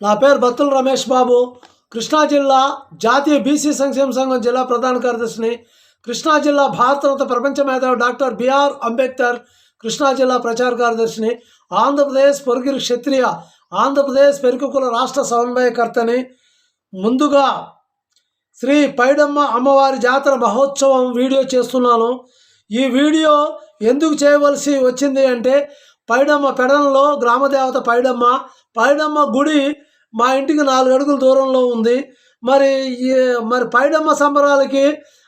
నా పేరు బత్తుల రమేష్ బాబు. కృష్ణా జిల్లా జాతీయ బీసీ సంక్షేమ సంఘం జిల్లా ప్రధాన కార్యదర్శిని. కృష్ణా జిల్లా భారతరత్న ప్రపంచ మేధావి డాక్టర్ బిఆర్ అంబేద్కర్ కృష్ణా జిల్లా ప్రచార కార్యదర్శిని. ఆంధ్రప్రదేశ్ పొరుగిరి క్షత్రియ ఆంధ్రప్రదేశ్ పెరుకుకుల రాష్ట్ర సమన్వయకర్తని. ముందుగా శ్రీ పైడమ్మ అమ్మవారి జాతర మహోత్సవం వీడియో చేస్తున్నాను. ఈ వీడియో ఎందుకు చేయవలసి వచ్చింది అంటే, పైడమ్మ పెడనలో గ్రామదేవత పైడమ్మ గుడి మా ఇంటికి 4 అడుగుల దూరంలో ఉంది. మరి పైడమ్మ సంబరాలకి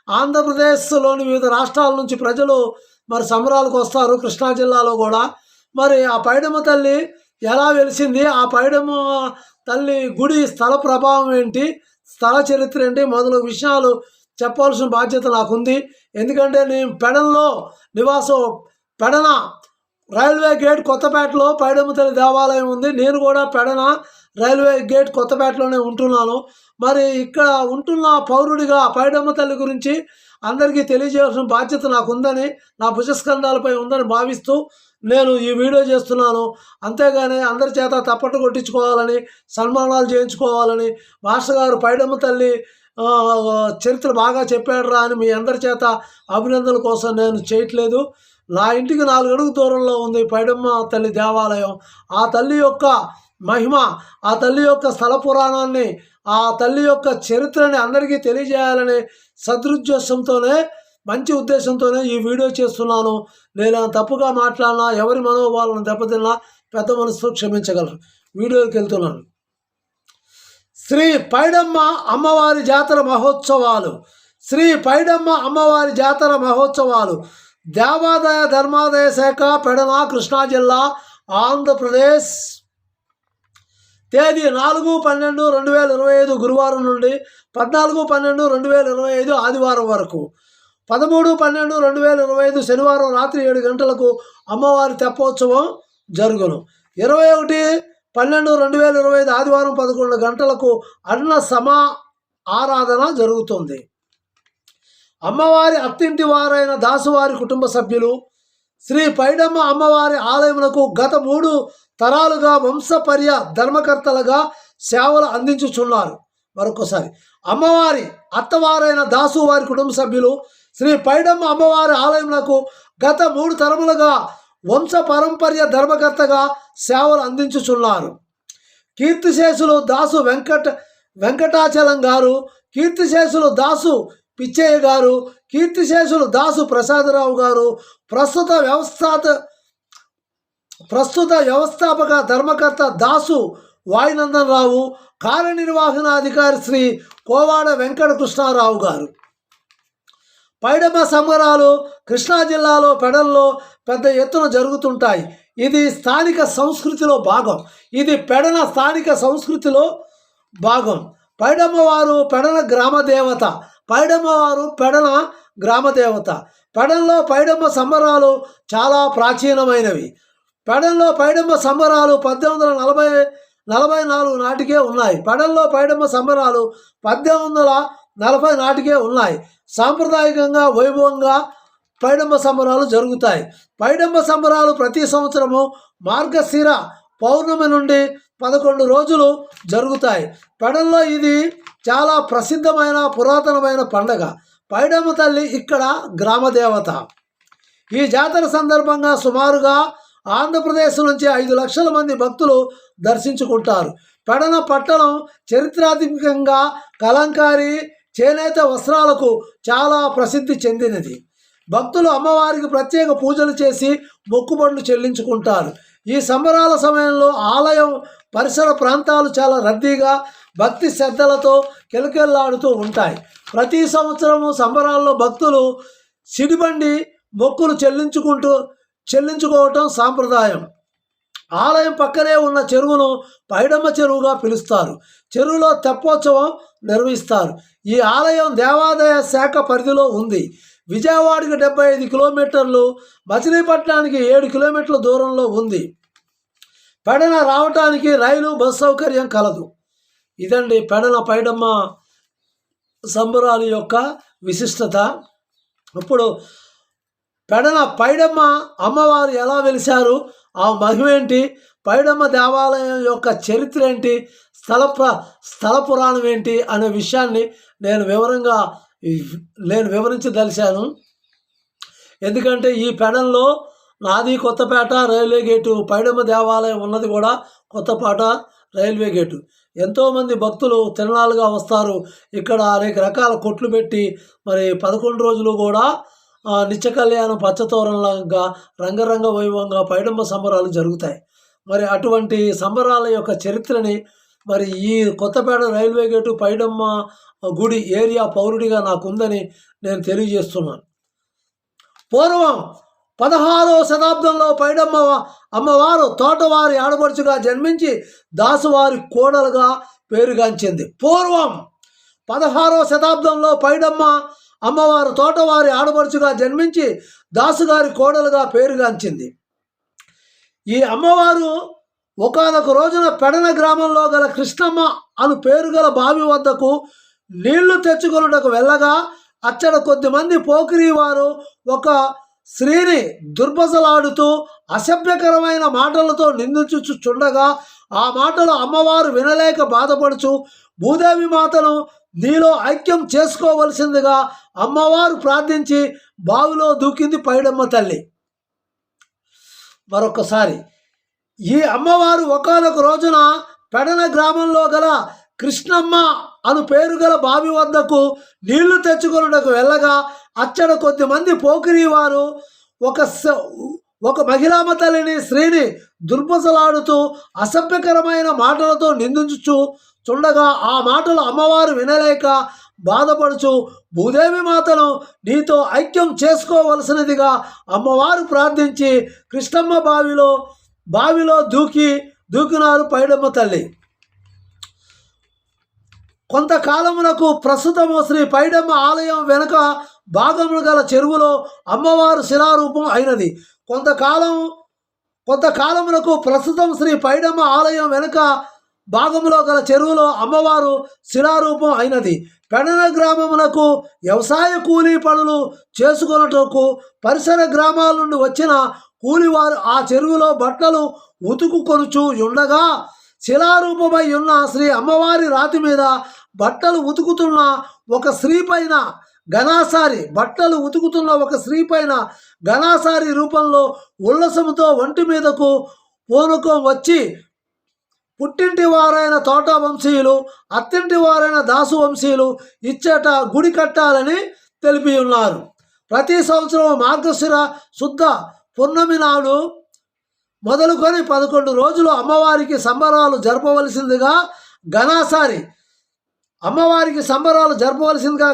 ఆంధ్రప్రదేశ్లోని వివిధ రాష్ట్రాల నుంచి ప్రజలు మరి సంబరాలకు వస్తారు. కృష్ణా జిల్లాలో కూడా మరి ఆ పైడమ్మ తల్లి ఎలా వెలిసింది, ఆ పైడమ్మ తల్లి గుడి స్థల ప్రభావం ఏంటి, స్థల చరిత్ర ఏంటి మొదలగు విషయాలు చెప్పాల్సిన బాధ్యత నాకుంది. ఎందుకంటే నేను పెడనలో నివాసం. పెడన రైల్వే గేట్ కొత్తపేటలో పైడమ్మ తల్లి దేవాలయం ఉంది. నేను కూడా పెడన రైల్వే గేట్ కొత్తపేటలోనే ఉంటున్నాను. మరి ఇక్కడ ఉంటున్న పౌరుడిగా పైడమ్మ తల్లి గురించి అందరికీ తెలియజేయాల్సిన బాధ్యత నాకు ఉందని, నా భుజస్కంధాలపై ఉందని భావిస్తూ నేను ఈ వీడియో చేస్తున్నాను. అంతేగాని అందరి చేత తప్పట్టు కొట్టించుకోవాలని, సన్మానాలు చేయించుకోవాలని, మాస్టర్ గారు పైడమ్మ తల్లి చరిత్ర బాగా చెప్పాడురా అని మీ అందరి చేత అభినందనల కోసం నేను చేయట్లేదు. నా ఇంటికి 4 అడుగు దూరంలో ఉంది పైడమ్మ తల్లి దేవాలయం. ఆ తల్లి యొక్క మహిమ, ఆ తల్లి యొక్క స్థల పురాణాన్ని, ఆ తల్లి యొక్క చరిత్రని అందరికీ తెలియజేయాలనే సదృద్దేశంతోనే, మంచి ఉద్దేశంతోనే ఈ వీడియో చేస్తున్నాను. నేను తప్పుగా మాట్లాడినా, ఎవరి మనోభావాలను దెబ్బతిన్నా పెద్ద మనసుతో క్షమించగలరు. వీడియోకి వెళ్తున్నాను. శ్రీ పైడమ్మ అమ్మవారి జాతర మహోత్సవాలు. శ్రీ పైడమ్మ అమ్మవారి జాతర మహోత్సవాలు దేవాదాయ ధర్మాదాయ శాఖ పెడన కృష్ణా జిల్లా ఆంధ్రప్రదేశ్. తేదీ 4/12/2025 గురువారం నుండి 14/12/2025 ఆదివారం వరకు. 13/12/2025 శనివారం రాత్రి 7 గంటలకు అమ్మవారి తెప్పోత్సవం జరుగును. 21/12/2025 ఆదివారం 11 గంటలకు అన్న సమా ఆరాధన జరుగుతుంది. అమ్మవారి అత్తింటి వారైన దాసువారి కుటుంబ సభ్యులు శ్రీ పైడమ్మ అమ్మవారి ఆలయమునకు గత 3 తరాలుగా వంశపర్య ధర్మకర్తలుగా సేవలు అందించుచున్నారు. మరొకసారి, అమ్మవారి అత్తవారైన దాసువారి కుటుంబ సభ్యులు శ్రీ పైడమ్మ అమ్మవారి ఆలయమునకు గత 3 తరములుగా వంశ పరంపర్య ధర్మకర్తగా సేవలు అందించుచున్నారు. కీర్తిశేషులు దాసు వెంకటాచలం గారు, కీర్తిశేషులు దాసు పిచ్చయ్య గారు, కీర్తిశేషులు దాసు ప్రసాదరావు గారు, ప్రస్తుత వ్యవస్థాపక ధర్మకర్త దాసు వాయునందన్ రావు, కార్యనిర్వహణాధికారి శ్రీ కోవాడ వెంకట కృష్ణారావు గారు. పైడమ్మ సంబరాలు కృష్ణా జిల్లాలో పెడల్లో పెద్ద ఎత్తున జరుగుతుంటాయి. ఇది స్థానిక సంస్కృతిలో భాగం. ఇది పెడన స్థానిక సంస్కృతిలో భాగం. పైడమ్మవారు పెడన గ్రామదేవత. పైడమ్మవారు పెడన గ్రామదేవత. పెడనలో పైడమ్మ సంబరాలు చాలా ప్రాచీనమైనవి. పెడనలో పైడమ్మ సంబరాలు 1844 నాటికే ఉన్నాయి. పెడనలో పైడమ్మ సంబరాలు 1840 నాటికే ఉన్నాయి. సాంప్రదాయకంగా వైభవంగా పైడమ్మ సంబరాలు జరుగుతాయి. పైడమ్మ సంబరాలు ప్రతి సంవత్సరము మార్గశిర పౌర్ణమి నుండి 11 రోజులు జరుగుతాయి. పెడల్లో ఇది చాలా ప్రసిద్ధమైన పురాతనమైన పండగ. పైడమ్మ తల్లి ఇక్కడ గ్రామదేవత. ఈ జాతర సందర్భంగా సుమారుగా ఆంధ్రప్రదేశ్ నుంచి 5 లక్షల మంది భక్తులు దర్శించుకుంటారు. పెడన పట్టణం చరిత్రాత్మకంగా కలంకారీ, చేనేత వస్త్రాలకు చాలా ప్రసిద్ధి చెందినది. భక్తులు అమ్మవారికి ప్రత్యేక పూజలు చేసి మొక్కుబడులు చెల్లించుకుంటారు. ఈ సంబరాల సమయంలో ఆలయం పరిసర ప్రాంతాలు చాలా రద్దీగా భక్తి శ్రద్ధలతో కిలకిల్లాడుతూ ఉంటాయి. ప్రతి సంవత్సరము సంబరాల్లో భక్తులు సిడిబండి మొక్కులు చెల్లించుకోవటం సాంప్రదాయం. ఆలయం పక్కనే ఉన్న చెరువును పైడమ్మ చెరువుగా పిలుస్తారు. చెరువులో తెప్పోత్సవం నిర్వహిస్తారు. ఈ ఆలయం దేవాదాయ శాఖ పరిధిలో ఉంది. విజయవాడకి 75 కిలోమీటర్లు, మచిలీపట్నానికి 7 కిలోమీటర్ల దూరంలో ఉంది. పెడన రావటానికి రైలు బస్ సౌకర్యం కలదు. ఇదండి పెడన పైడమ్మ సంబరాల యొక్క విశిష్టత. ఇప్పుడు పెడన పైడమ్మ అమ్మవారు ఎలా వెలిశారు, ఆ మహిమేంటి, పైడమ్మ దేవాలయం యొక్క చరిత్ర ఏంటి, స్థల పురాణం ఏంటి అనే విషయాన్ని నేను వివరించదలిచాను. ఎందుకంటే ఈ పెడల్లో నాది కొత్తపేట రైల్వే గేటు, పైడమ్మ దేవాలయం ఉన్నది కూడా కొత్తపేట రైల్వే గేటు. ఎంతోమంది భక్తులు తిరణాలుగా వస్తారు. ఇక్కడ అనేక రకాల కొట్లు పెట్టి మరి 11 రోజులు కూడా నిత్య కళ్యాణం పచ్చతోరణంలాగా రంగరంగ వైభవంగా పైడమ్మ సంబరాలు జరుగుతాయి. మరి అటువంటి సంబరాల యొక్క చరిత్రని మరి ఈ కొత్తపేట రైల్వే గేటు పైడమ్మ గుడి ఏరియా పౌరుడిగా నాకుందని నేను తెలియజేస్తున్నాను. పూర్వం 16వ శతాబ్దంలో పైడమ్మ అమ్మవారు తోటవారి ఆడపడుచుగా జన్మించి దాసువారి కోడలుగా పేరుగాంచింది. పూర్వం 16వ శతాబ్దంలో పైడమ్మ అమ్మవారు తోటవారి ఆడపడుచుగా జన్మించి దాసుగారి కోడలుగా పేరుగాంచింది. ఈ అమ్మవారు ఒకానొక రోజున పెడన గ్రామంలో గల కృష్ణమ్మ అను పేరు గల బావి వద్దకు నీళ్లు తెచ్చుకొనుటకు వెళ్ళగా అచ్చట కొద్దిమంది పోకిరి వారు ఒక స్త్రీని దుర్భసలాడుతూ అసభ్యకరమైన మాటలతో నిందించుచుండగా ఆ మాటలు అమ్మవారు వినలేక బాధపడుచు భూదేవి మాతను నీలో ఐక్యం చేసుకోవలసిందిగా అమ్మవారు ప్రార్థించి బావిలో దూకింది పైడమ్మ తల్లి. మరొకసారి ఈ అమ్మవారు ఒకానొక రోజున పెడన గ్రామంలో గల కృష్ణమ్మ అను పేరు గల బావి వద్దకు నీళ్లు తెచ్చుకొనుటకు వెళ్ళగా అచ్చడ కొద్దిమంది పోకిరి వారు ఒక మహిళామ తల్లిని స్త్రీని దుర్భసలాడుతూ అసభ్యకరమైన మాటలతో నిందించుచు చుండగా ఆ మాటలు అమ్మవారు వినలేక బాధపడుచు భూదేవి మాతను నీతో ఐక్యం చేసుకోవలసినదిగా అమ్మవారు ప్రార్థించి కృష్ణమ్మ బావిలో దూకినారు పైడమ్మ తల్లి. కొంతకాలమునకు ప్రస్తుతము శ్రీ పైడమ్మ ఆలయం వెనుక భాగములు గల చెరువులో అమ్మవారు శిలారూపం అయినది. కొంతకాలమునకు ప్రస్తుతం శ్రీ పైడమ్మ ఆలయం వెనుక భాగములో గల చెరువులో అమ్మవారు శిలారూపం అయినది. పెడన గ్రామమునకు వ్యవసాయ కూలీ పనులు చేసుకొనుటకు పరిసర గ్రామాల నుండి వచ్చిన కూలివారు ఆ చెరువులో బట్టలు ఉతుకుకొనుచు ఉండగా శిలారూపమై ఉన్న శ్రీ అమ్మవారి రాతి మీద బట్టలు ఉతుకుతున్న ఒక స్త్రీ పైన ఘనాసారి రూపంలో ఉల్లసముతో ఒంటి మీదకు పూనకం వచ్చి పుట్టింటి వారైన తోట వంశీయులు, అత్తింటి వారైన దాసు వంశీయులు ఇచ్చట గుడి కట్టాలని తెలిపి ఉన్నారు. ప్రతి సంవత్సరం మార్గశిర శుద్ధ పున్నమి నాడు మొదలుకొని 11 రోజులు అమ్మవారికి సంబరాలు జరపవలసిందిగా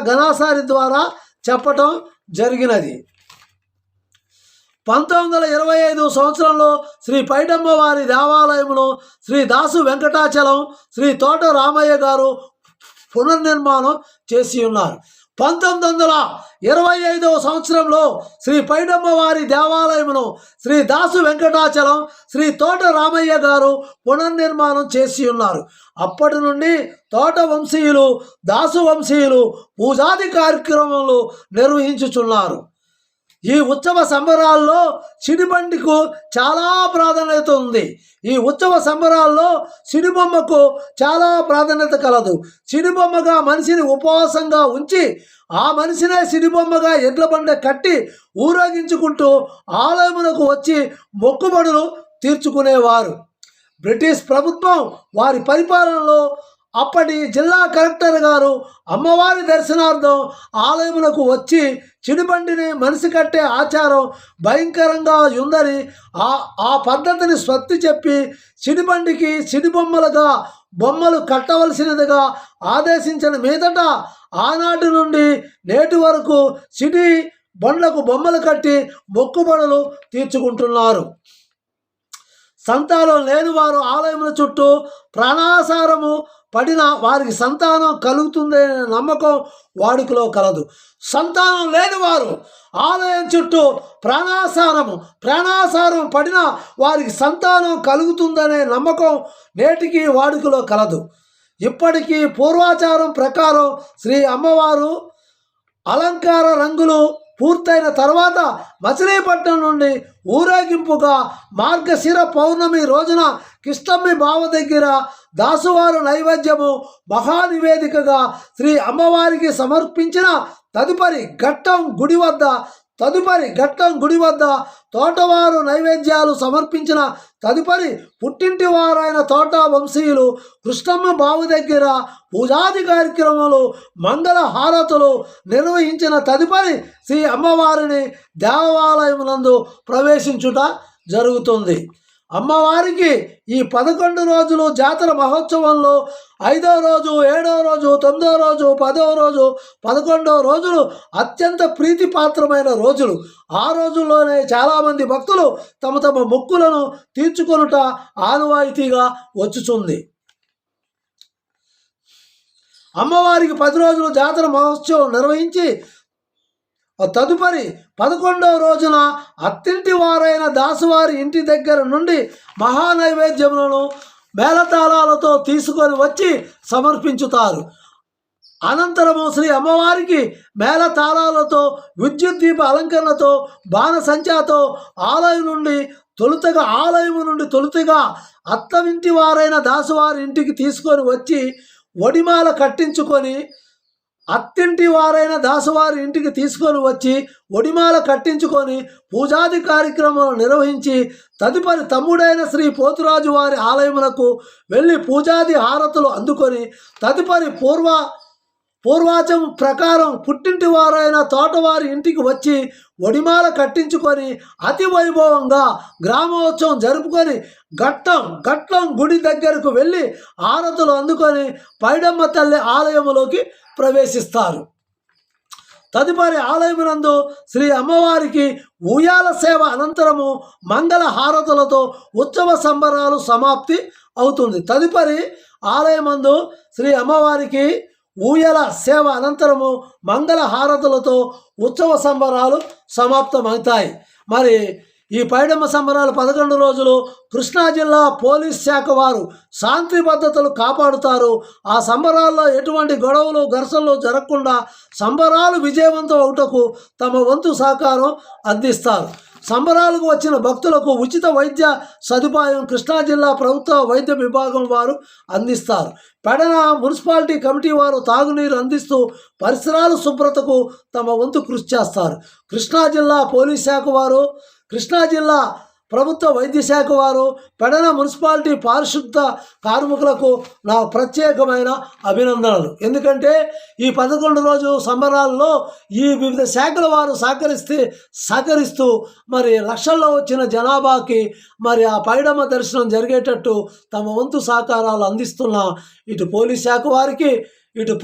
ఘనాసారి ద్వారా చెప్పటం జరిగినది. 1925 సంవత్సరంలో శ్రీ పైడమ్మ వారి దేవాలయమును శ్రీ దాసు వెంకటాచలం, శ్రీ తోట రామయ్య గారు పునర్నిర్మాణం చేసి ఉన్నారు. 1925 సంవత్సరంలో శ్రీ పైడమ్మ వారి దేవాలయమును శ్రీ దాసు వెంకటాచలం, శ్రీ తోట రామయ్య గారు పునర్నిర్మాణం చేసి ఉన్నారు. అప్పటి నుండి తోట వంశీయులు, దాసు వంశీయులు పూజాది కార్యక్రమాలు నిర్వహించుచున్నారు. ఈ ఉత్సవ సంబరాల్లో సిడిబండికు చాలా ప్రాధాన్యత ఉంది. ఈ ఉత్సవ సంబరాల్లో సిడిబొమ్మకు చాలా ప్రాధాన్యత కలదు. సిడిబొమ్మగా మనిషిని ఉపవాసంగా ఉంచి ఆ మనిషినే సిడిబొమ్మగా ఎడ్ల బండ కట్టి ఊరేగించుకుంటూ ఆలయమునకు వచ్చి మొక్కుబడులు తీర్చుకునేవారు. బ్రిటిష్ ప్రభుత్వం వారి పరిపాలనలో అప్పటి జిల్లా కలెక్టర్ గారు అమ్మవారి దర్శనార్థం ఆలయమునకు వచ్చి చిడిబండిని మనిషి కట్టే ఆచారం భయంకరంగా ఉందని ఆ పద్ధతిని స్వస్తి చెప్పి చిడిబండికి చిడిబొమ్మలుగా బొమ్మలు కట్టవలసినదిగా ఆదేశించిన మీదట ఆనాటి నుండి నేటి వరకు చిడి బండ్లకు బొమ్మలు కట్టి మొక్కుబడులు తీర్చుకుంటున్నారు. సంతానం లేని వారు ఆలయముల చుట్టూ ప్రాణాసారము పడిన వారికి సంతానం కలుగుతుందనే నమ్మకం వాడుకలో కలదు. సంతానం లేని వారు ఆలయం చుట్టూ ప్రాణాసారం పడిన వారికి సంతానం కలుగుతుందనే నమ్మకం నేటికి వాడుకలో కలదు. ఇప్పటికీ పూర్వాచారం ప్రకారం శ్రీ అమ్మవారు అలంకార రంగులు పూర్తయిన తర్వాత మచిలీపట్నం నుండి ఊరేగింపుగా మార్గశిర పౌర్ణమి రోజున కిష్టమ్మి బావ దగ్గర దాసువారు నైవేద్యము మహానివేదికగా శ్రీ అమ్మవారికి సమర్పించిన తదుపరి ఘట్టం గుడి వద్ద తోటవారు నైవేద్యాలు సమర్పించిన తదుపరి పుట్టింటి వారైన తోట వంశీయులు కృష్ణమ్మ బావు దగ్గర పూజాది కార్యక్రమాలు మంగళ హారతులు నిర్వహించిన తదుపరి శ్రీ అమ్మవారిని దేవాలయమునందు ప్రవేశించుట జరుగుతుంది. అమ్మవారికి ఈ 11 రోజులు జాతర మహోత్సవంలో 5వ రోజు, 7వ రోజు, 9వ రోజు, 10వ రోజు, 11వ రోజులు అత్యంత ప్రీతిపాత్రమైన రోజులు. ఆ రోజుల్లోనే చాలామంది భక్తులు తమ మొక్కులను తీర్చుకొనుట ఆనవాయితీగా వచ్చుచుంది. అమ్మవారికి 10 రోజులు జాతర మహోత్సవం నిర్వహించి తదుపరి 11వ రోజున అత్తింటి వారైన దాసువారి ఇంటి దగ్గర నుండి మహానైవేద్యములను మేళతాళాలతో తీసుకొని వచ్చి సమర్పించుతారు. అనంతరము శ్రీ అమ్మవారికి మేళతాళాలతో విద్యుత్ దీప అలంకరణతో బాణసంచాతో ఆలయము నుండి తొలుతగా అత్తవింటి వారైన దాసువారి ఇంటికి తీసుకొని వచ్చి ఒడిమాల కట్టించుకొని అత్తింటి వారైన దాసువారి ఇంటికి తీసుకొని వచ్చి ఒడిమాల కట్టించుకొని పూజాది కార్యక్రమాలు నిర్వహించి తదుపరి తమ్ముడైన శ్రీ పోతురాజు వారి ఆలయమునకు వెళ్ళి పూజాది హారతులు అందుకొని తదుపరి పూర్వాచం ప్రకారం పుట్టింటి వారైన తోటవారి ఇంటికి వచ్చి ఒడిమాల కట్టించుకొని అతి వైభవంగా గ్రామోత్సవం జరుపుకొని ఘట్టం గుడి దగ్గరకు వెళ్ళి హారతులు అందుకొని పైడమ్మ తల్లి ఆలయములోకి ప్రవేశిస్తారు. తదుపరి ఆలయమునందు శ్రీ అమ్మవారికి ఊయాల సేవ అనంతరము మంగళ హారతులతో ఉత్సవ సంబరాలు సమాప్తి అవుతుంది. తదుపరి ఆలయమందు శ్రీ అమ్మవారికి ఊయల సేవ అనంతరము మంగళ హారతులతో ఉత్సవ సంబరాలు సమాప్తమవుతాయి. మరి ఈ పైడమ్మ సంబరాలు 11 రోజులు కృష్ణా జిల్లా పోలీస్ శాఖ వారు శాంతి భద్రతలు కాపాడుతారు. ఆ సంబరాల్లో ఎటువంటి గొడవలు ఘర్షణలు జరగకుండా సంబరాలు విజయవంతం అవుటకు తమ వంతు సహకారం అందిస్తారు. సంబరాలకు వచ్చిన భక్తులకు ఉచిత వైద్య సదుపాయం కృష్ణా జిల్లా ప్రభుత్వ వైద్య విభాగం వారు అందిస్తారు. పెడన మున్సిపాలిటీ కమిటీ వారు తాగునీరు అందిస్తూ పరిసరాల శుభ్రతకు తమ వంతు కృషి చేస్తారు. కృష్ణా జిల్లా పోలీస్ శాఖ వారు, కృష్ణా జిల్లా ప్రభుత్వ వైద్య శాఖ వారు, పెడన మున్సిపాలిటీ పారిశుద్ధ కార్మికులకు నా ప్రత్యేకమైన అభినందనలు. ఎందుకంటే ఈ 11 రోజు సంబరాల్లో ఈ వివిధ శాఖల వారు సహకరిస్తూ మరి లక్షల్లో వచ్చిన జనాభాకి మరి ఆ పైడమ్మ దర్శనం జరిగేటట్టు తమ వంతు సహకారాలు అందిస్తున్న ఇటు పోలీస్ శాఖ వారికి, ఇటు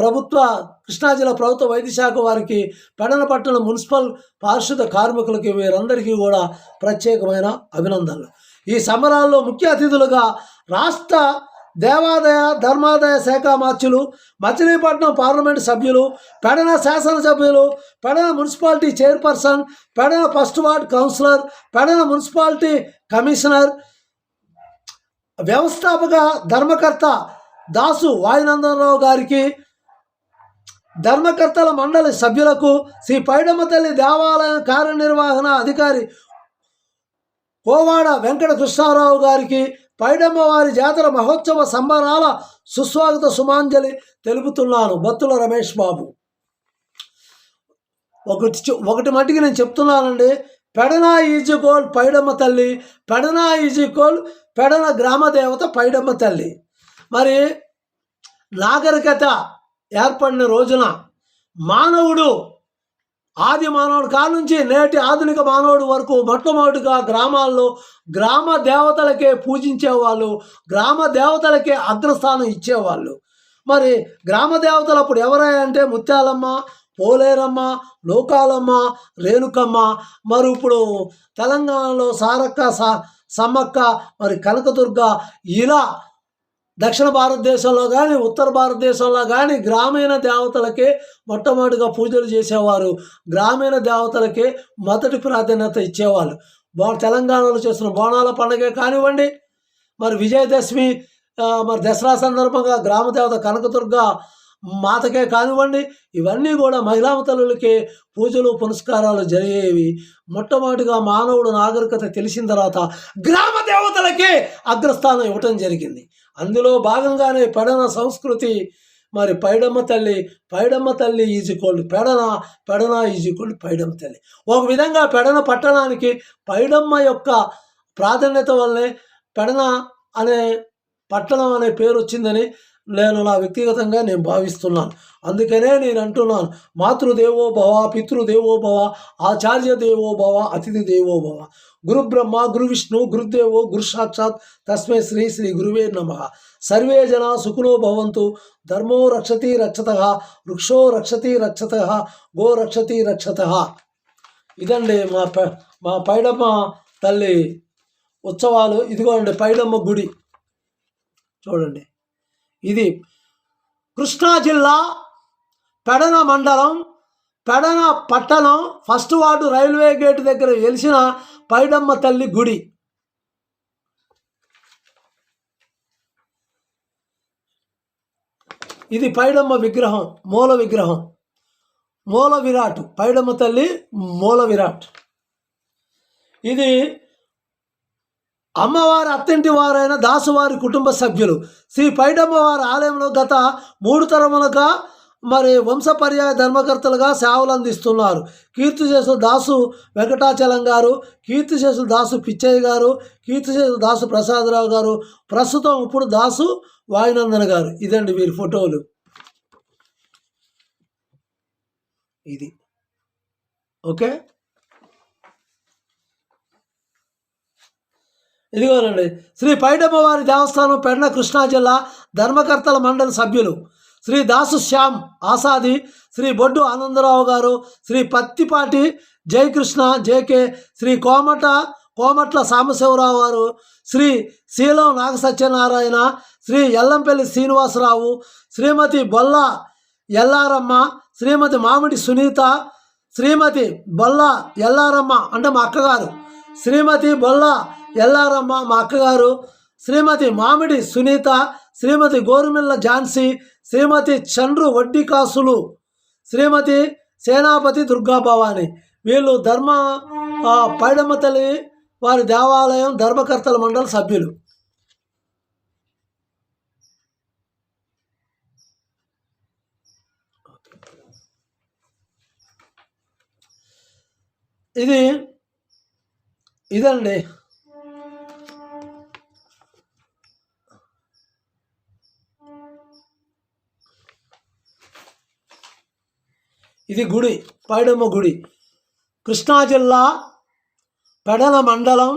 కృష్ణా జిల్లా ప్రభుత్వ వైద్య శాఖ వారికి, పెడన పట్టణ మున్సిపల్ పారిశుద్ధ కార్మికులకి వీరందరికీ కూడా ప్రత్యేకమైన అభినందనలు. ఈ సంబరాల్లో ముఖ్య అతిథులుగా రాష్ట్ర దేవాదాయ ధర్మాదాయ శాఖ మార్చులు, మచిలీపట్నం పార్లమెంటు సభ్యులు, పెడన శాసనసభ్యులు, Pedana municipality chairperson, Pedana first ward councillor, Pedana municipality commissioner, వ్యవస్థాపక ధర్మకర్త దాసు వాయునందనరావు గారికి, ధర్మకర్తల మండలి సభ్యులకు, శ్రీ పైడమ్మ తల్లి దేవాలయం కార్యనిర్వహణ అధికారి కోవాడ వెంకట కృష్ణారావు గారికి, పైడమ్మ వారి జాతర మహోత్సవ సంబరాల సుస్వాగత సుమాంజలి తెలుపుతున్నాను. బత్తుల రమేష్ బాబు. ఒకటి మట్టికి నేను చెప్తున్నానండి. పెడన ఈజికోల్ పైడమ్మ తల్లి, పెడన ఈజికోల్ పెడన గ్రామ దేవత పైడమ్మ తల్లి. మరి నాగరికత ఏర్పడిన రోజున మానవుడు ఆది మానవుడి కాడ నుంచి నేటి ఆధునిక మానవుడి వరకు మొట్టమొదటిగా గ్రామాల్లో గ్రామ దేవతలకే పూజించేవాళ్ళు, గ్రామ దేవతలకే అగ్రస్థానం ఇచ్చేవాళ్ళు. మరి గ్రామ దేవతలు అప్పుడు ఎవరంటే ముత్యాలమ్మ, పోలేరమ్మ, నూకాలమ్మ, రేణుకమ్మ. మరి ఇప్పుడు తెలంగాణలో సారక్క, సమ్మక్క, మరి కనకదుర్గ, ఇలా దక్షిణ భారతదేశంలో కానీ ఉత్తర భారతదేశంలో కానీ గ్రామీణ దేవతలకే మొట్టమొదటిగా పూజలు చేసేవారు. గ్రామీణ దేవతలకే మొదటి ప్రాధాన్యత ఇచ్చేవాళ్ళు. తెలంగాణలో చేసిన బోనాల పండుగ కానివ్వండి, మరి విజయదశమి, మరి దసరా సందర్భంగా గ్రామ దేవత కనకదుర్గ మాతకే కానివ్వండి, ఇవన్నీ కూడా మహిళా తల్లులకే పూజలు పునస్కారాలు జరిగేవి. మొట్టమొదటిగా మానవుడు నాగరికత తెలిసిన తర్వాత గ్రామ దేవతలకే అగ్రస్థానం ఇవ్వటం జరిగింది. అందులో భాగంగానే పెడన సంస్కృతి. మరి పైడమ్మ తల్లి is equal Pedana is equal Paidamma తల్లి. ఒక విధంగా పెడన పట్టణానికి పైడమ్మ యొక్క ప్రాధాన్యత వల్లనే పెడన అనే పట్టణం అనే పేరు వచ్చిందని నా వ్యక్తిగతంగా నేను భావిస్తున్నాను. అందుకనే నేను అంటున్నాను, మాతృదేవో భవ, పితృదేవో భవ, ఆచార్య దేవో భవ, అతిథి దేవో భవ. గురు బ్రహ్మ, గురు విష్ణు, గురుదేవో గురు సాక్షాత్, తస్మై శ్రీ శ్రీ గురువే నమః. సర్వే జనా సుఖినో భవంతు. ధర్మో రక్షతి రక్షతః, వృక్షో రక్షతి రక్షతః, గో రక్షతి రక్షతః. ఇదండి మా పైడమ్మ తల్లి ఉత్సవాలు. ఇదిగోండి పైడమ్మ గుడి చూడండి. ఇది కృష్ణా జిల్లా పెడన మండలం, పెడన పట్టణం, ఫస్ట్ వార్డు, రైల్వే గేట్ దగ్గర వెలిసిన పైడమ్మ తల్లి గుడి. ఇది పైడమ్మ విగ్రహం, మూల విగ్రహం, మూల విరాట్. పైడమ్మ తల్లి మూల విరాట్. ఇది అమ్మవారి అత్తింటి వారైన దాసువారి కుటుంబ సభ్యులు. శ్రీ పైడమ్మ వారి ఆలయంలో గత 3 తరములుగా వంశపర్యాయ ధర్మకర్తలుగా సేవలు అందిస్తున్నారు. కీర్తిశేషులు దాసు వెంకటాచలం గారు, కీర్తిశేషులు దాసు పిచ్చయ్య గారు, కీర్తిశేషులు దాసు ప్రసాదరావు గారు, ప్రస్తుతం ఇప్పుడు దాసు వాయునందన్ గారు. ఇదండి వీరి ఫోటోలు. ఇది ఓకే. ఇదిగోనండి శ్రీ పైడమ్మ వారి దేవస్థానం, పెడన, కృష్ణా జిల్లా ధర్మకర్తల మండలి సభ్యులు శ్రీ దాసు శ్యామ్ ఆసాది, శ్రీ బొడ్డు ఆనందరావు గారు, శ్రీ పత్తిపాటి జయకృష్ణ జేకే, శ్రీ కోమట్ల సాంబశివరావు గారు, శ్రీ శీలం నాగ సత్యనారాయణ, శ్రీ ఎల్లంపల్లి శ్రీనివాసరావు, శ్రీమతి బొల్ల ఎల్లారమ్మ, శ్రీమతి మామిడి సునీత, శ్రీమతి బొల్ల ఎల్లారమ్మ అంటే మా అక్కగారు, శ్రీమతి బొల్ల ఎల్లారమ్మ మా అక్కగారు, శ్రీమతి మామిడి సునీత, శ్రీమతి గోరుమిల్ల ఝాన్సీ, శ్రీమతి చండ్రు వడ్డీకాసులు, శ్రీమతి సేనాపతి దుర్గాభవాని. వీళ్ళు పైడమ్మ తల్లి వారి దేవాలయం ధర్మకర్తల మండలి సభ్యులు. ఇదండి ఇది గుడి, పైడమ్మ గుడి. కృష్ణా జిల్లా పెడన మండలం,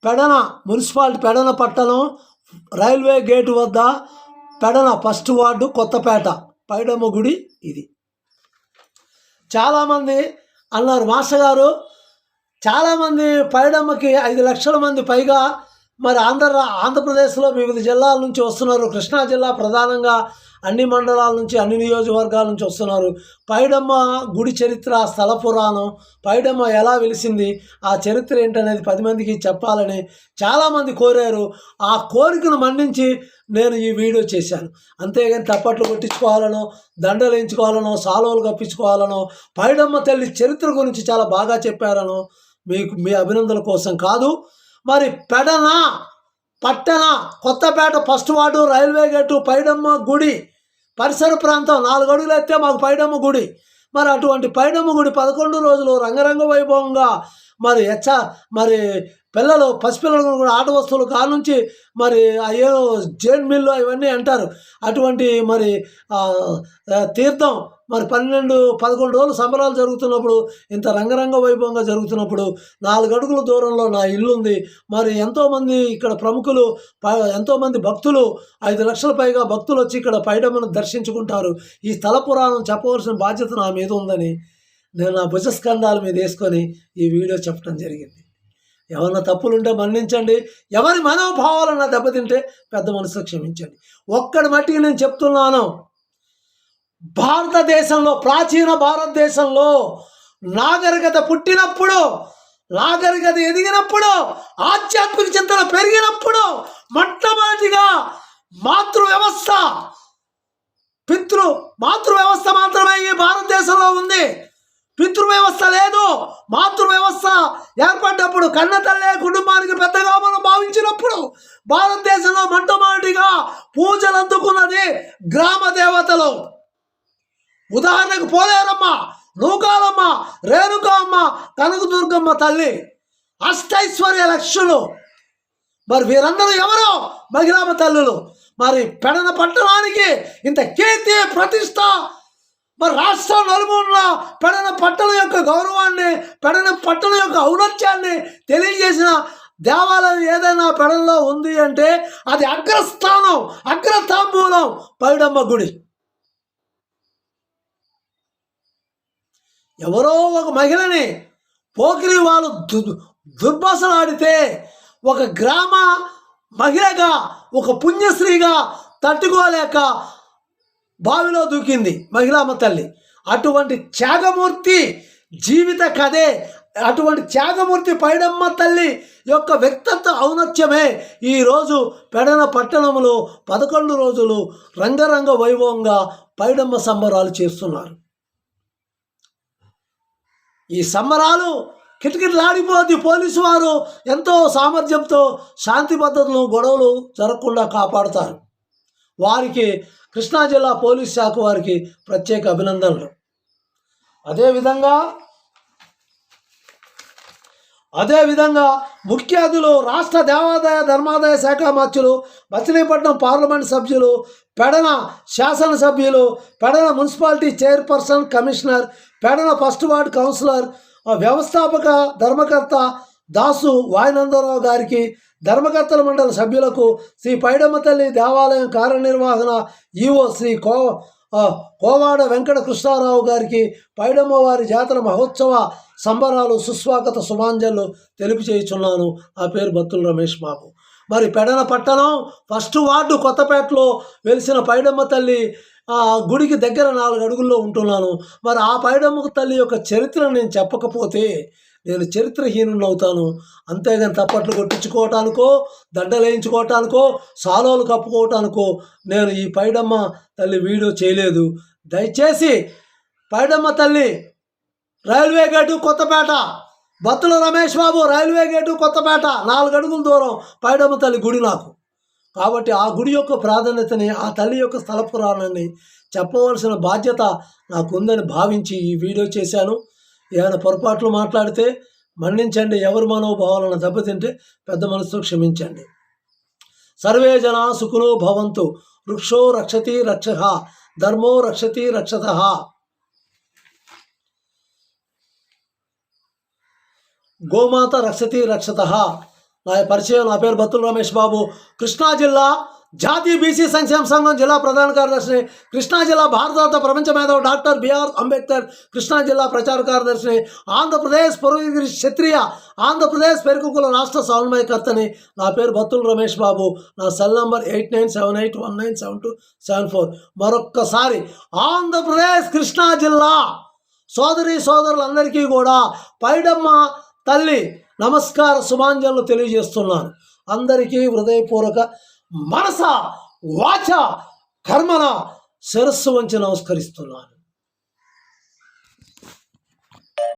పెడన మున్సిపాలిటీ, పెడన పట్టణం, రైల్వే గేటు వద్ద, పెడన ఫస్ట్ వార్డు, కొత్తపేట. పైడమ్మ గుడి ఇది. చాలామంది అన్నారు మాస్టర్ గారు, చాలామంది పైడమ్మకి 5 లక్షల మంది పైగా ఆంధ్రప్రదేశ్లో వివిధ జిల్లాల నుంచి వస్తున్నారు. కృష్ణా జిల్లా ప్రధానంగా అన్ని మండలాల నుంచి, అన్ని నియోజకవర్గాల నుంచి వస్తున్నారు. పైడమ్మ గుడి చరిత్ర, స్థల పురాణం, పైడమ్మ ఎలా వెలిసింది, ఆ చరిత్ర ఏంటనేది 10 మందికి చెప్పాలని చాలామంది కోరారు. ఆ కోరికను మన్నించి నేను ఈ వీడియో చేశాను. అంతేగాని తప్పట్లు కొట్టించుకోవాలనో, దండలు వేయించుకోవాలనో, సాలువలు కప్పించుకోవాలనో, పైడమ్మ తల్లి చరిత్ర గురించి చాలా బాగా చెప్పారనో మీ అభినందనల కోసం కాదు. పెడన పట్టణ, Kothapeta first ward, railway gate, Paidamma గుడి పరిసర ప్రాంతం 4 అడుగులు ఎత్తే మాకు పైడమ్మ గుడి. అటువంటి పైడమ్మ గుడి 11 రోజులు రంగరంగ వైభవంగా పిల్లలు, పసిపిల్లలు కూడా ఆట వస్తువులు కానుంచి అయ్యో జైన్ మిల్లు ఇవన్నీ అంటారు. అటువంటి తీర్థం 12-11 రోజులు సంబరాలు జరుగుతున్నప్పుడు, ఇంత రంగరంగ వైభవంగా జరుగుతున్నప్పుడు 4 అడుగుల దూరంలో నా ఇల్లు ఉంది. ఎంతోమంది ఇక్కడ ప్రముఖులు, ఎంతోమంది భక్తులు, 5 లక్షల పైగా భక్తులు వచ్చి ఇక్కడ పైడమ్మను దర్శించుకుంటారు. ఈ స్థల పురాణం చెప్పవలసిన బాధ్యత నా మీద ఉందని నేను నా భుజస్కంధాల మీద వేసుకొని ఈ వీడియో చెప్పడం జరిగింది. ఎవరన్నా తప్పులుంటే మన్నించండి. ఎవరి మనోభావాలన్నా దెబ్బతింటే పెద్ద మనసులో క్షమించండి. ఒక్కడి మట్టికి నేను చెప్తున్నాను, భారతదేశంలో, ప్రాచీన భారతదేశంలో నాగరికత పుట్టినప్పుడు, నాగరికత ఎదిగినప్పుడు, ఆధ్యాత్మిక చింతన పెరిగినప్పుడు మొట్టమొదటిగా మాతృ వ్యవస్థ మాతృ వ్యవస్థ మాత్రమే ఈ భారతదేశంలో ఉంది. పితృ వ్యవస్థ లేదు. మాతృ వ్యవస్థ ఏర్పడ్డప్పుడు కన్న తల్లే కుటుంబానికి పెద్దగా మనం భావించినప్పుడు భారతదేశంలో మొట్టమొదటిగా పూజలు అందుకున్నది గ్రామ దేవతలు. ఉదాహరణకు పోలేరమ్మ, నూకాలమ్మ, రేణుకామ్మ, కనకదుర్గమ్మ తల్లి, అష్టైశ్వర్య లక్ష్యులు. మరి వీరందరూ ఎవరో మహిళామ తల్లులు. మరి పెడన పట్టణానికి ఇంత కీర్తి ప్రతిష్ట, మరి రాష్ట్రం నలుమూలన పెడన పట్టణం యొక్క గౌరవాన్ని, పెడన పట్టణం యొక్క ఔన్నత్యాన్ని తెలియజేసిన దేవాలయం ఏదైనా పెడనలో ఉంది అంటే అది అగ్రస్థానం, అగ్రతాంబూలం పైడమ్మ గుడి. ఎవరో ఒక మహిళని పోకిరి వాళ్ళు దుర్భాషలాడితే ఒక గ్రామ మహిళగా, ఒక పుణ్యశ్రీగా తట్టుకోలేక బావిలో దూకింది మహిళామ తల్లి. అటువంటి త్యాగమూర్తి జీవిత కథే, అటువంటి త్యాగమూర్తి పైడమ్మ తల్లి యొక్క వ్యక్తిత్వ ఔన్నత్యమే ఈరోజు పెడన పట్టణంలో 11 రోజులు రంగరంగ వైభవంగా పైడమ్మ సంబరాలు చేస్తున్నారు. ఈ సంబరాలు కిటకిటలాడిపోద్ది. పోలీసు వారు ఎంతో సామర్థ్యంతో శాంతి భద్రతలు, గొడవలు జరగకుండా కాపాడుతారు. వారికి కృష్ణా జిల్లా పోలీస్ శాఖ వారికి ప్రత్యేక అభినందనలు. అదేవిధంగా ముఖ్య అతిథులు రాష్ట్ర దేవాదాయ ధర్మాదాయ శాఖ మంత్రులు, మచిలీపట్నం పార్లమెంట్ సభ్యులు, పెడన శాసనసభ్యులు, Pedana municipality chairperson, commissioner, Pedana first ward councillor, వ్యవస్థాపక ధర్మకర్త దాసు వాయునందరావు గారికి, ధర్మకర్తల మండలి సభ్యులకు, శ్రీ పైడమ్మ తల్లి దేవాలయం కార్యనిర్వహణ ఈవో శ్రీ కోవాడ వెంకట కృష్ణారావు గారికి పైడమ్మ వారి జాతర మహోత్సవ సంబరాలు సుస్వాగత శుభాంజలు తెలుపు చేయుచున్నాను. ఆ పేరు బత్తుల రమేష్ బాబు. మరి పెడన పట్టణం 1st వార్డు కొత్తపేటలో వెలిసిన పైడమ్మ తల్లి గుడికి దగ్గర 4 అడుగుల్లో ఉంటున్నాను. మరి ఆ పైడమ్మ తల్లి యొక్క చరిత్రను నేను చెప్పకపోతే నేను చరిత్రహీనుని అవుతాను. అంతేగాని తప్పట్లు కొట్టించుకోవటానికో, దండలేయించుకోవటానికో, సాలోలు కప్పుకోవటానికో నేను ఈ పైడమ్మ తల్లి వీడియో చేయలేదు. దయచేసి పైడమ్మ తల్లి railway gate Kothapeta, Battula Ramesh Babu, railway gate Kothapeta, 4 అడుగుల దూరం పైడమ్మ తల్లి గుడి నాకు. కాబట్టి ఆ గుడి యొక్క ప్రాధాన్యతని, ఆ తల్లి యొక్క స్థల పురాణాన్ని చెప్పవలసిన బాధ్యత నాకు ఉందని భావించి ఈ వీడియో చేశాను. ఏమైనా పొరపాట్లు మాట్లాడితే మన్నించండి. ఎవరి మనోభావాలను దెబ్బతింటే పెద్ద మనసుతో క్షమించండి. సర్వే జనా సుఖినో భవంతు. వృక్షో రక్షతి రక్షః, ధర్మో రక్షతి రక్షతః. గోమాత రక్షతి రక్షతః. నా పరిచయం, నా పేరు బత్తుల రమేష్ బాబు. కృష్ణా జిల్లా జాతీయ బీసీ సంక్షేమ సంఘం జిల్లా ప్రధాన కార్యదర్శిని, కృష్ణా జిల్లా భారతరత్న ప్రపంచ మేధావి డాక్టర్ బిఆర్ అంబేద్కర్ కృష్ణా జిల్లా ప్రచార కార్యదర్శిని, ఆంధ్రప్రదేశ్ పురోగిరి క్షత్రియ ఆంధ్రప్రదేశ్ పెరుకుల రాష్ట్ర సమన్వయకర్తని. నా పేరు బత్తుల రమేష్ బాబు. నా సెల్ నంబర్ 8978197274. మరొక్కసారి ఆంధ్రప్రదేశ్ కృష్ణా జిల్లా సోదరులందరికీ కూడా పైడమ్మ తల్లి నమస్కార శుభాంజలు తెలియజేస్తున్నాను. అందరికీ హృదయపూర్వక మనస వాచ కర్మన శిరస్సు వంచి నమస్కరిస్తున్నాను.